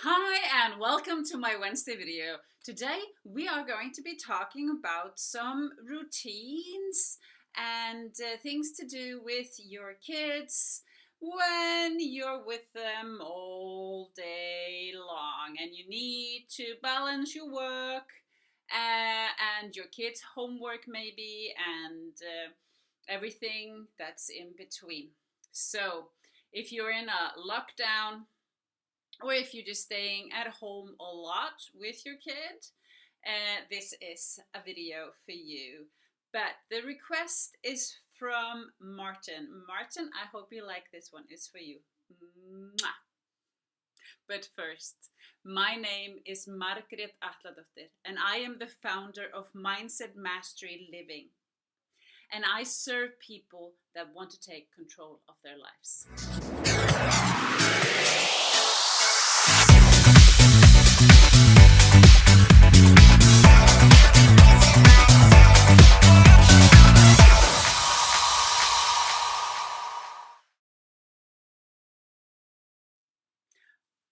Hi and welcome to my Wednesday video. Today we are going to be talking about some routines and things to do with your kids when you're with them all day long and you need to balance your work and your kids' homework maybe and everything that's in between. So if you're in a lockdown, or if you're just staying at home a lot with your kid, this is a video for you. But the request is from Martin. Martin, I hope you like this one. It's for you. Mwah. But first, my name is Margret Atladottir, and I am the founder of Mindset Mastery Living. And I serve people that want to take control of their lives.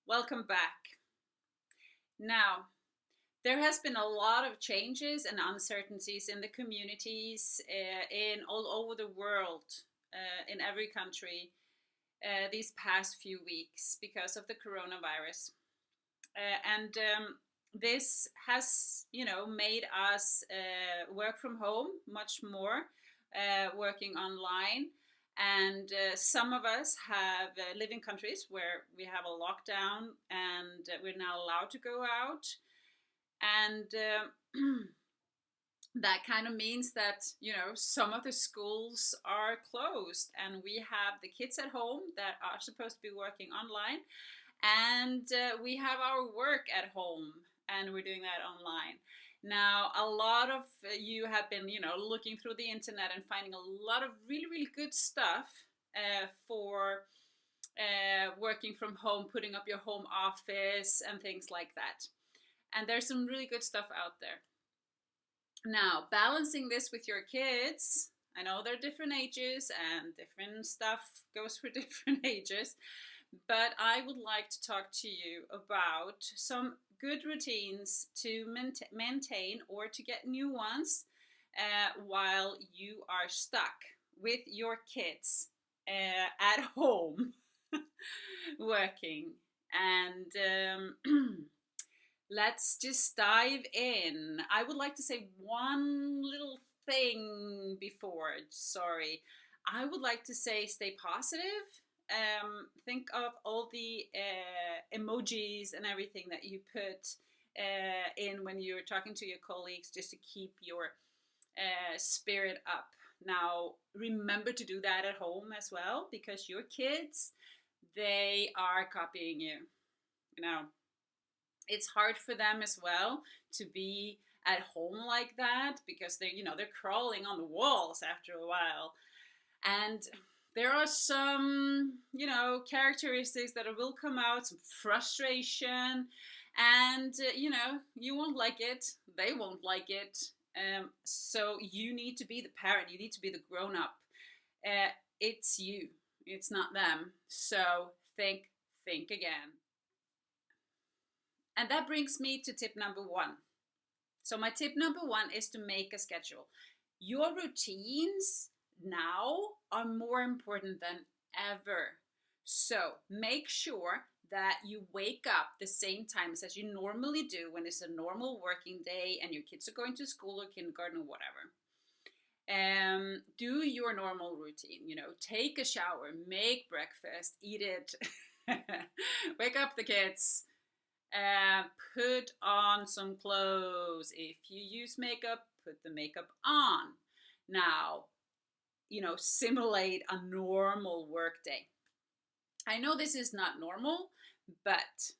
Welcome back. Now, there has been a lot of changes and uncertainties in the communities in all over the world, in every country, these past few weeks because of the coronavirus. And this has, made us work from home much more, working online. And some of us have live in countries where we have a lockdown and we're not allowed to go out. And that kind of means that, some of the schools are closed and we have the kids at home that are supposed to be working online. And we have our work at home and we're doing that online. Now, a lot of you have been, looking through the internet and finding a lot of really, really good stuff for working from home, putting up your home office and things like that. And there's some really good stuff out there. Now, balancing this with your kids, I know they're different ages and different stuff goes for different ages, but I would like to talk to you about some good routines to maintain or to get new ones while you are stuck with your kids at home working. And let's just dive in. I would like to say one little thing before. Sorry. I would like to say stay positive. Think of all the emojis and everything that you put in when you're talking to your colleagues just to keep your spirit up. Now, remember to do that at home as well because your kids, they are copying you. It's hard for them as well to be at home like that because they're crawling on the walls after a while. And there are some, characteristics that will come out, some frustration, and, you won't like it. They won't like it. So you need to be the parent. You need to be the grown-up. It's you. It's not them. So think again. And that brings me to tip number 1. So my tip number 1 is to make a schedule. Your routines now are more important than ever. So make sure that you wake up the same times as you normally do when it's a normal working day and your kids are going to school or kindergarten or whatever. Do your normal routine, take a shower, make breakfast, eat it, wake up the kids, put on some clothes. If you use makeup, put the makeup on. Now, simulate a normal work day. I know this is not normal, but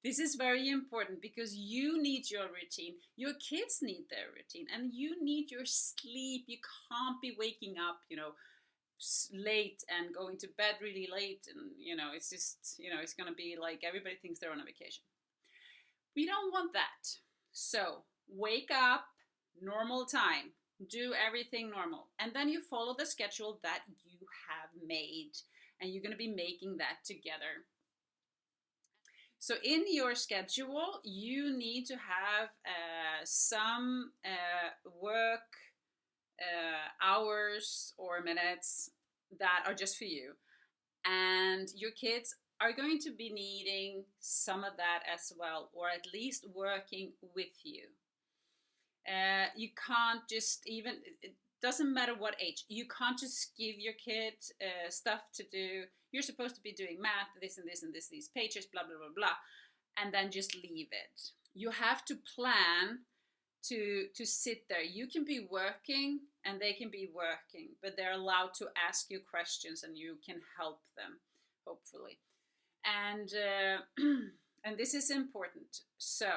this is very important because you need your routine. Your kids need their routine and you need your sleep. You can't be waking up, late and going to bed really late. And, it's just, it's going to be like everybody thinks they're on a vacation. We don't want that. So wake up, normal time. Do everything normal. And then you follow the schedule that you have made. And you're going to be making that together. So in your schedule, you need to have some work hours or minutes that are just for you. And your kids are going to be needing some of that as well, or at least working with you. You can't just even, it doesn't matter what age, you can't just give your kid stuff to do. You're supposed to be doing math, this and this and this, these pages, blah, blah, blah, blah, and then just leave it. You have to plan to sit there. You can be working and they can be working, but they're allowed to ask you questions and you can help them, hopefully. And and this is important. So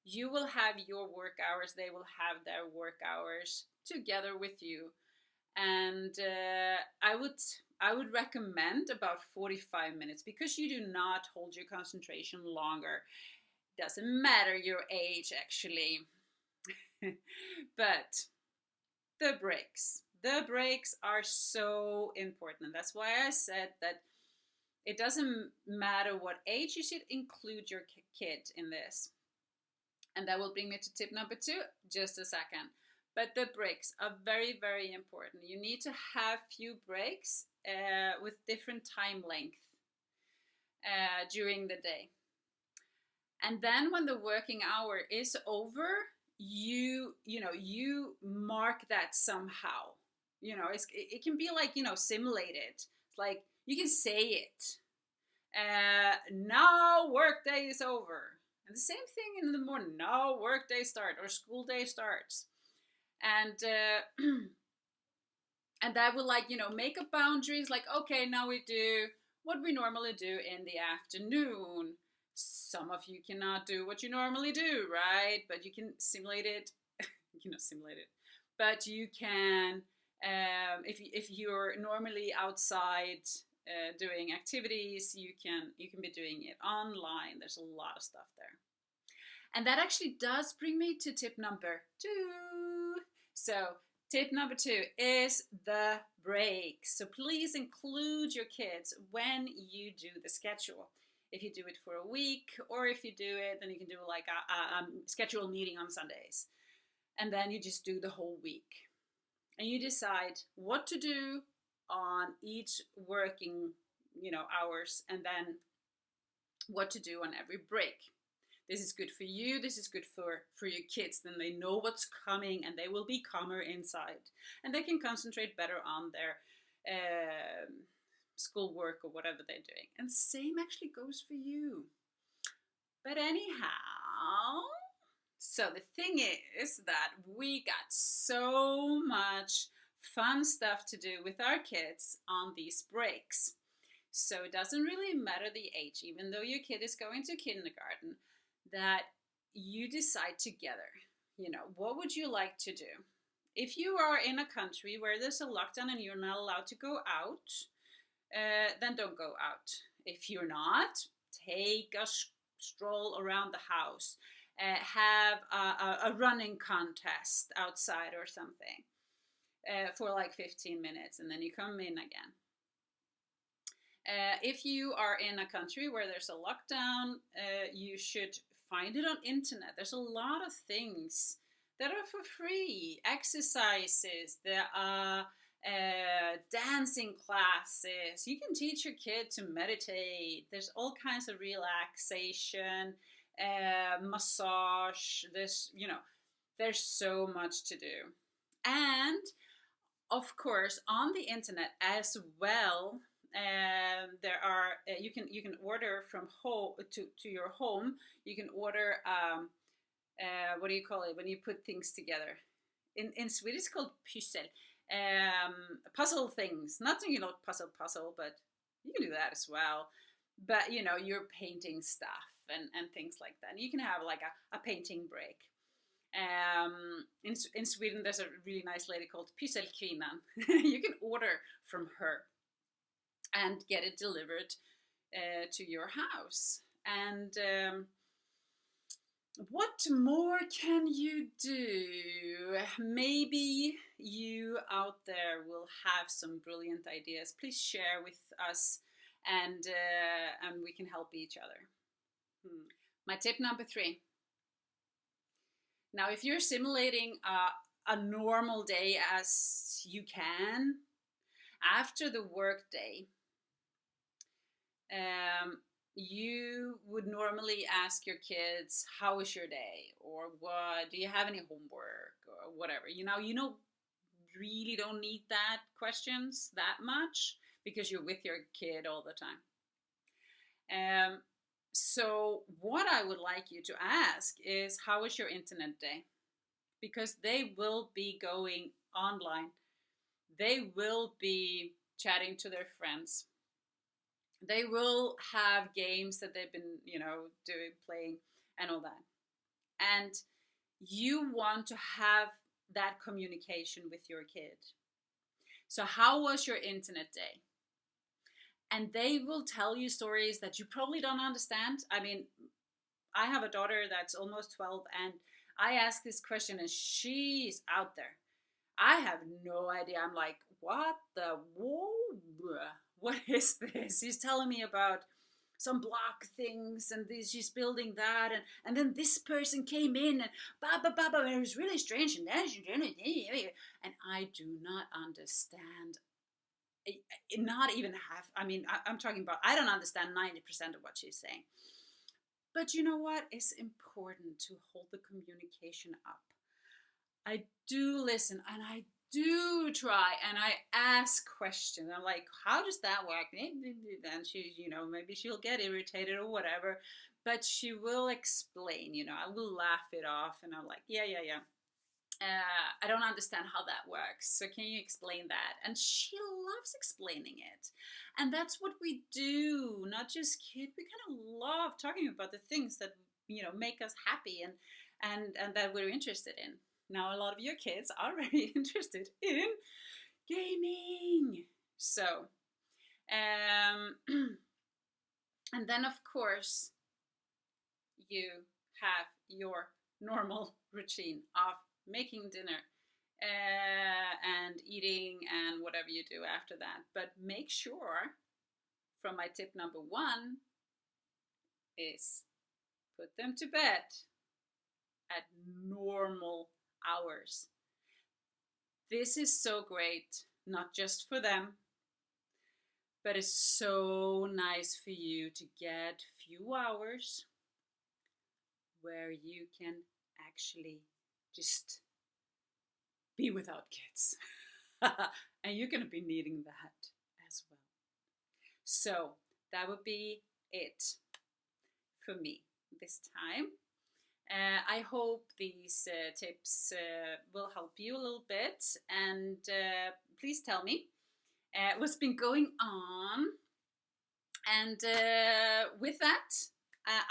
you will have your work hours, they will have their work hours together with you. And I would recommend about 45 minutes, because you do not hold your concentration longer. Doesn't matter your age, actually. But the breaks are so important. That's why I said that it doesn't matter what age, you should include your kid in this. And that will bring me to tip number 2, just a second. But the breaks are very, very important. You need to have few breaks with different time length during the day. And then when the working hour is over, you mark that somehow. It can be like, simulated. It's like you can say it. Now work day is over. And the same thing in the morning. Now work day starts, or school day starts. And and that will, like, make up boundaries. Like, okay, now we do what we normally do in the afternoon. Some of you cannot do what you normally do, right? But you can simulate it. Simulate it. But you can, if you're normally outside doing activities, you can be doing it online. There's a lot of stuff there. And that actually does bring me to tip number 2. So tip number 2 is the break. So please include your kids when you do the schedule. If you do it for a week, or if you do it, then you can do like a schedule meeting on Sundays. And then you just do the whole week. And you decide what to do on each working, hours, and then what to do on every break. This is good for you. This is good for your kids. Then they know what's coming, and they will be calmer inside. And they can concentrate better on their schoolwork or whatever they're doing. And same actually goes for you. But anyhow, so the thing is that we got so much fun stuff to do with our kids on these breaks. So it doesn't really matter the age, even though your kid is going to kindergarten, that you decide together, what would you like to do? If you are in a country where there's a lockdown and you're not allowed to go out, then don't go out. If you're not, take a stroll around the house. Have a running contest outside or something for like 15 minutes, and then you come in again. If you are in a country where there's a lockdown, you should find it on internet. There's a lot of things that are for free. Exercises, there are dancing classes. You can teach your kid to meditate. There's all kinds of relaxation, massage. There's so much to do. And of course, on the internet as well, there are you can order from home to your home. You can order what do you call it when you put things together? In Swedish it's called pussel. Puzzle things, not puzzle, but you can do that as well. But you're painting stuff and things like that. And you can have like a painting break. In Sweden there's a really nice lady called Pysselkvinnan. You can order from her and get it delivered to your house. And what more can you do? Maybe you out there will have some brilliant ideas. Please share with us, and we can help each other. My tip number 3. Now, if you're simulating a normal day as you can, after the work day, you would normally ask your kids, how was your day? Or what, do you have any homework? Or whatever. You really don't need that questions that much because you're with your kid all the time. So what I would like you to ask is, how was your internet day? Because they will be going online. They will be chatting to their friends. They will have games that they've been, playing and all that. And you want to have that communication with your kid. So how was your internet day? And they will tell you stories that you probably don't understand. I mean, I have a daughter that's almost 12, and I ask this question and she's out there. I have no idea. I'm like, what the whoa? What is this? He's telling me about some block things, and she's building that, and then this person came in, and it was really strange, and I do not understand. Not even half. I mean, I'm talking about, I don't understand 90% of what she's saying. But you know what? It's important to hold the communication up. I do listen, and I do try, and I ask questions. I'm like, how does that work? And she, maybe she'll get irritated or whatever, but she will explain. I will laugh it off, and I'm like, yeah. I don't understand how that works. So can you explain that? And she loves explaining it. And that's what we do, not just kids. We kind of love talking about the things that, make us happy and that we're interested in. Now, a lot of your kids are very interested in gaming. So, and then of course, you have your normal routine of making dinner and eating and whatever you do after that. But make sure, from my tip number 1, is put them to bed at normal hours. This is so great, not just for them, but it's so nice for you to get few hours where you can actually just be without kids. And you're going to be needing that as well. So that would be it for me this time. I hope these tips will help you a little bit. And please tell me what's been going on. And with that,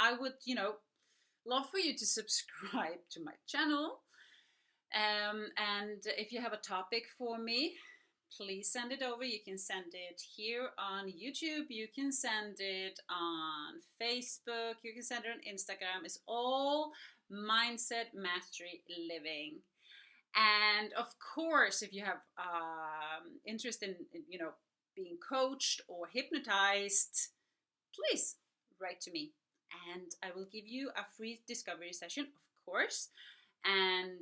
I would, love for you to subscribe to my channel. And if you have a topic for me, please send it over. You can send it here on YouTube. You can send it on Facebook. You can send it on Instagram. It's all Mindset Mastery Living. And of course, if you have interest in, being coached or hypnotized, please write to me. And I will give you a free discovery session, of course. And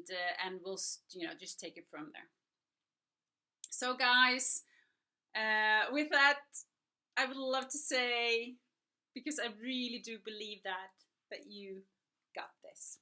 we'll, just take it from there. So guys, with that, I would love to say, because I really do believe that you got this.